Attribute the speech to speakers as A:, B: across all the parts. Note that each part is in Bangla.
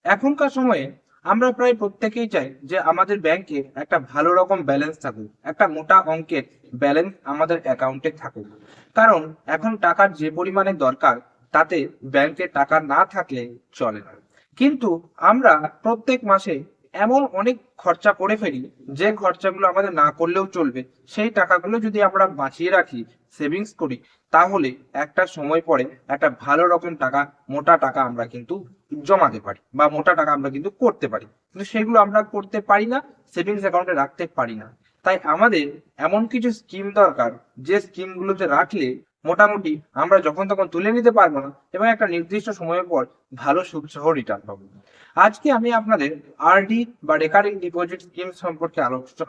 A: এখনকার সময়ে আমরা প্রায় প্রত্যেকেই চাই যে আমাদের ব্যাংকে একটা ভালো রকম ব্যালেন্স থাকুক, একটা মোটা অঙ্কের ব্যালেন্স আমাদের অ্যাকাউন্টে থাকুক। কারণ এখন টাকার যে পরিমাণে দরকার, তাতে ব্যাংকে টাকা না থাকলে চলে না। কিন্তু আমরা প্রত্যেক মাসে এমন অনেক খরচা করে ফেলি, যে খরচাগুলো আমাদের না করলেও চলবে। সেই টাকাগুলো যদি আমরা বাঁচিয়ে রাখি, সেভিংস করি, তাহলে একটা সময় পরে একটা ভালো রকম টাকা, মোটা টাকা আমরা কিন্তু জমাতে পারি, বা মোটা টাকা আমরা কিন্তু করতে পারি। কিন্তু সেগুলো আমরা করতে পারি না, সেভিংস অ্যাকাউন্টে রাখতে পারি না। তাই আমাদের এমন কিছু স্কিম দরকার, যে স্কিমগুলোতে রাখলে মোটামুটি আমরা যখন তখন তুলে নিতে পারবো না, এবং একটা নির্দিষ্ট সময়ের পর ভালো সুদ সহ রিটার্ন পাবো। আজকে আমি আপনাদের আরডি বা রেকারিং ডিপোজিট স্কিম সম্পর্কে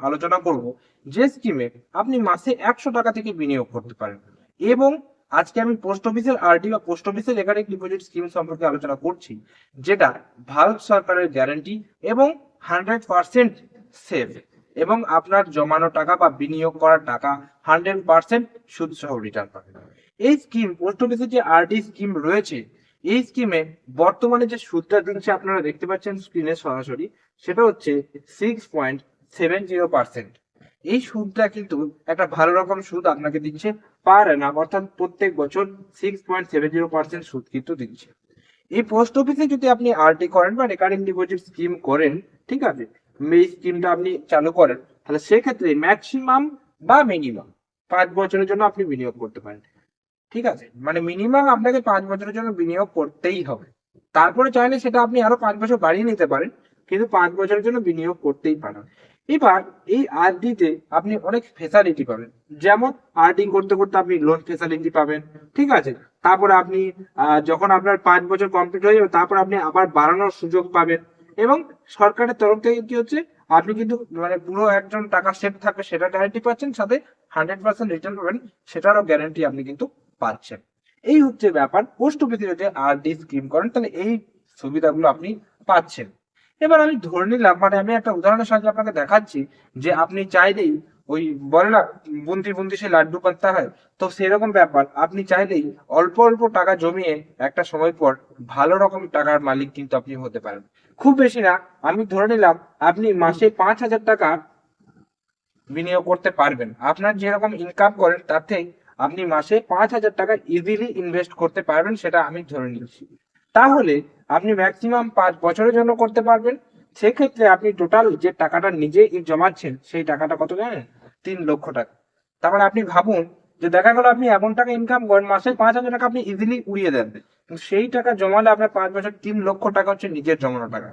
A: আলোচনা করব, যে স্কিমে আপনি মাসে 100 টাকা থেকে বিনিয়োগ করতে পারেন। এবং আজকে আমি পোস্ট অফিসের আরডি বা পোস্ট অফিসের রেকারিং ডিপোজিট স্কিম সম্পর্কে আলোচনা করছি, যেটা ভারত সরকারের গ্যারান্টি এবং 100% সেফ, এবং আপনার জমানো টাকা বা বিনিয়োগ করা টাকা 100% সুদ সহ রিটার্ন পাবেন। এই স্কিম, পোস্ট অফিসের যে আরডি স্কিম রয়েছে, এই স্কিমে বর্তমানে যে সুদটা দিচ্ছে আপনারা দেখতে পাচ্ছেন স্ক্রিনে সরাসরি, সেটা হচ্ছে 6.70%। এই সুদটা কিন্তু একটা ভালো রকম সুদ আপনাকে দিচ্ছে পার অ্যানাম, অর্থাৎ প্রত্যেক বছর 6.70% সুদ কিন্তু দিচ্ছে। এই পোস্ট অফিসে যদি আপনি আরডি করেন বা রেকারিং ডিপোজিট স্কিম করেন, ঠিক আছে, এই স্কিমটা আপনি চালু করেন, তাহলে সেক্ষেত্রে ম্যাক্সিমাম বা মিনিমাম 5 বছরের জন্য আপনি বিনিয়োগ করতে পারেন। ঠিক আছে, মানে মিনিমাম আপনাকে 5 বছরের জন্য বিনিয়োগ করতেই হবে। তারপরে চাইলে সেটা আপনি আরো 5 বছর বাড়িয়ে নিতে পারেন, কিন্তু 5 বছরের জন্য বিনিয়োগ করতেই পারেন। এবার এই আরডিতে আপনি অনেক ফেসিলিটি পাবেন। যেমন আরডি করতে করতে আপনি লোন ফেসিলিটি পাবেন, ঠিক আছে। তারপরে আপনি যখন আপনার 5 বছর কমপ্লিট হয়ে যাবে, তারপর আপনি আবার বাড়ানোর সুযোগ পাবেন। এবং সরকারের তরফ থেকে কি হচ্ছে, আপনি কিন্তু মানে পুরো একজন টাকা সেভ থাকবে সেটা গ্যারান্টি পাচ্ছেন, সাথে 100% রিটার্ন পাবেন সেটারও গ্যারান্টি আপনি কিন্তু পাচ্ছেন। এই হচ্ছে ব্যাপার। পোস্ট অফিসে যদি আরডি স্কিম করেন, তাহলে এই সুবিধাগুলো আপনি পাচ্ছেন। এবার আমি ধরে নিলাম, মানে আমি একটা উদাহরণের সাহায্যে আপনাকে দেখাচ্ছি, যে আপনি চাইলেই ওই বলে না, বুন্দি বুন্দি সে লাড্ডু পাততে হয়, তো সেরকম ব্যাপার। আপনি চাইলেই অল্প অল্প টাকা জমিয়ে একটা সময় পর ভালো রকম টাকার মালিক কিন্তু আপনি হতে পারেন। খুব বেশি না, আমি ধরে নিলাম আপনি মাসে 5,000 টাকা বিনিয়োগ করতে পারবেন। আপনার যেরকম ইনকাম করেন তার থেকে আপনি মাসে 5,000 টাকা ইজিলি ইনভেস্ট করতে পারবেন, সেটা আমি ধরে নিচ্ছি। তাহলে আপনি ম্যাক্সিমাম 5 বছরের জন্য করতে পারবেন। সেক্ষেত্রে আপনি টোটাল যে টাকাটা নিজে জমাচ্ছেন, সেই টাকাটা কত জানেন? 3 লক্ষ টাকা। তারপরে আপনি ভাবুন, যে দেখা গেল আপনি এমন টাকা ইনকাম করেন, মাসে 5,000 টাকা আপনি ইজিলি উড়িয়ে দেন, কিন্তু সেই টাকা জমালে আপনার 5 বছর 3 লক্ষ টাকা হচ্ছে নিজের জমানো টাকা।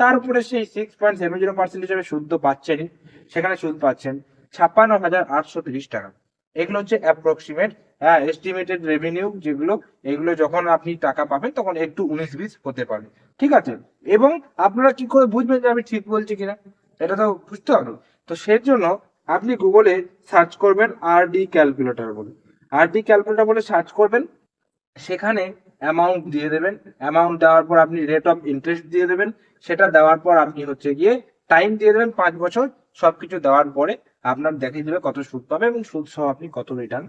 A: তার উপরে সেই 6.70% হিসেবে সুদ তো পাচ্ছেনই। সেখানে সুদ পাচ্ছেন 56,830 টাকা। এগুলো হচ্ছে অ্যাপ্রক্সিমেট, হ্যাঁ, এস্টিমেটেড রেভিনিউ যেগুলো, এগুলো যখন আপনি টাকা পাবেন তখন একটু 19-20 হতে পারে। ঠিক আছে। এবং আপনারা কি করে বুঝবেন যে আমি ঠিক বলছি কিনা? এটা তো বুঝতে হবে। তো সেই জন্য আপনি গুগলে সার্চ করবেন আরডি ক্যালকুলেটর বলে। আরডি ক্যালকুলেটর বলে সার্চ করবেন, সেখানে অ্যামাউন্ট দিয়ে দেবেন। অ্যামাউন্ট দেওয়ার পর আপনি রেট অফ ইন্টারেস্ট দিয়ে দেবেন। সেটা দেওয়ার পর আপনি হচ্ছে গিয়ে টাইম দিয়ে দেবেন 5 বছর। সবকিছু দেওয়ার পরে আপনার দেখিয়ে দেবে কত সুদ পাবে এবং সুদ সহ আপনি কত রিটার্ন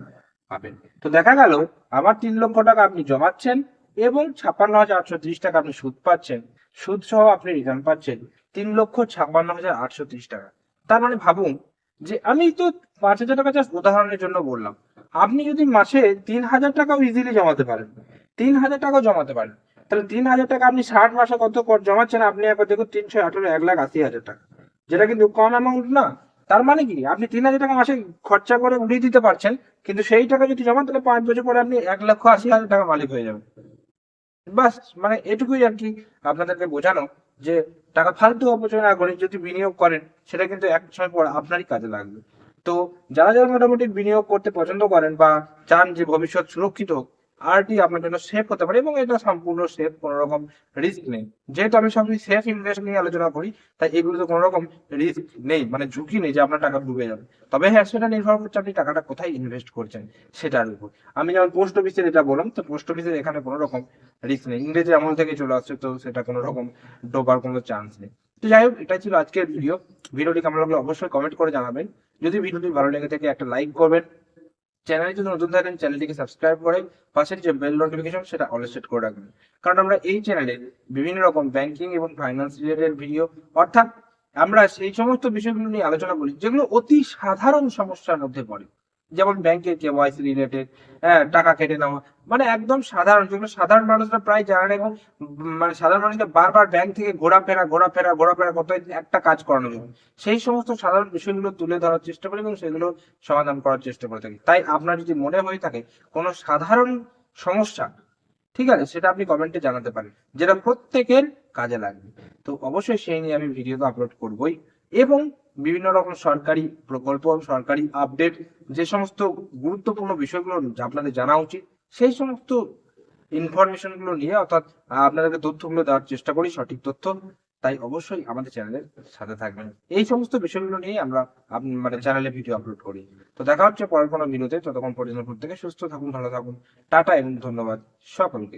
A: পাবেন। তো দেখা গেল আবার 3 লক্ষ টাকা আপনি জমাচ্ছেন, এবং 56,830 টাকা আপনি সুদ পাচ্ছেন। সুদ সহ আপনি রিটার্ন পাচ্ছেন 3,56,830 টাকা। তার মানে ভাবুন, যে আমি তো 5,000 টাকা জাস্ট উদাহরণের জন্য বললাম। আপনি যদি মাসে 3,000 টাকাও ইজিলি জমাতে পারেন, 3,000 টাকাও জমাতে পারেন, তাহলে 3,000 টাকা আপনি 60 মাসে কত জমাচ্ছেন? আপনি একবার দেখুন, 318, 1,80,000 টাকা, যেটা কিন্তু কম অ্যামাউন্ট না। তার মানে কি, আপনি 3,000 টাকা মাসে খরচা করে উড়িয়ে দিতে পারছেন, কিন্তু সেই টাকা যদি জমান, তাহলে 5 বছর পরে আপনি 1,80,000 টাকা মালিক হয়ে যাবেন। বাস, মানে এটুকুই আর কি আপনাদেরকে বোঝানো, যে টাকা ফালতু অপচয় না করে যদি বিনিয়োগ করেন, সেটা কিন্তু এক সময় পর আপনারই কাজে লাগবে। তো যারা যারা মোটামুটি বিনিয়োগ করতে পছন্দ করেন বা চান যে ভবিষ্যৎ সুরক্ষিত হোক, আরডি আপনার জন্য সেফ হতে পারে, এবং এটা সম্পূর্ণ সেফ, কোনো রকম রিস্ক নেই। যেহেতু আমি সবই সেফ ইনভেস্ট নিয়ে আলোচনা করি, তাই এগুলোতে কোনো রকম রিস্ক নেই, মানে ঝুঁকি নেই যে আপনার টাকা ডুবে যাবে। তবে হ্যাঁ, সেটা নির্ভর করছে আপনি টাকাটা কোথায় ইনভেস্ট করছেন সেটার উপর। আমি যেমন পোস্ট অফিসের এটা বললাম, তো পোস্ট অফিসের এখানে কোনো রকম রিস্ক নেই, ইংরেজি আমল থেকে চলে আসছে, তো সেটা কোনো রকম ডোবার কোনো চান্স নেই। তো যাই হোক, এটাই ছিল আজকের ভিডিও। ভিডিওটি কেমন লাগলো অবশ্যই কমেন্ট করে জানাবেন। যদি ভিডিওটি ভালো লেগে থাকে একটা লাইক করবেন, চ্যানেলে যদি নতুন থাকেন চ্যানেলটিকে সাবস্ক্রাইব করে পাশের যে বেল নোটিফিকেশন সেটা অল সেট করে রাখবেন, কারণ আমরা এই চ্যানেলে বিভিন্ন রকম ব্যাংকিং এবং ফাইন্যান্স রিলেটেড ভিডিও, অর্থাৎ আমরা সেই সমস্ত বিষয়গুলো নিয়ে আলোচনা করি যেগুলো অতি সাধারণ সমস্যার মধ্যে পড়ে, যেমন ব্যাংকের কেওয়াইসি রিলেটেড, টাকা কেটে নেওয়া, মানে একদম সাধারণ, যেগুলো সাধারণ মানুষরা প্রায় জানে না, এবং মানে সাধারণ মানুষকে বারবার ব্যাংক থেকে ঘোরাফেরা করতে হয় একটা কাজ করানোর জন্য। সেই সমস্ত সাধারণ বিষয়গুলো তুলে ধরার চেষ্টা করি এবং সেগুলো সমাধান করার চেষ্টা করে থাকি। তাই আপনার যদি মনে হয়ে থাকে কোনো সাধারণ সমস্যা, ঠিক আছে, সেটা আপনি কমেন্টে জানাতে পারেন, যেটা প্রত্যেকের কাজে লাগবে। তো অবশ্যই সেই নিয়ে আমি ভিডিও তো আপলোড করবই, এবং বিভিন্ন রকম সরকারি প্রকল্প, সরকারি আপডেট, যে সমস্ত গুরুত্বপূর্ণ বিষয়গুলো আপনাদের জানা উচিত, সেই সমস্ত ইনফরমেশন গুলো নিয়ে, অর্থাৎ আপনাদেরকে তথ্যগুলো দেওয়ার চেষ্টা করি, সঠিক তথ্য। তাই অবশ্যই আমাদের চ্যানেলের সাথে থাকবেন। এই সমস্ত বিষয়গুলো নিয়ে আমরা মানে চ্যানেলে ভিডিও আপলোড করি। তো দেখা হচ্ছে পরের কোনো ভিডিওতে, ততক্ষণ পর্যন্ত প্রত্যেকে সুস্থ থাকুন, ভালো থাকুন। টাটা এবং ধন্যবাদ সকলকে।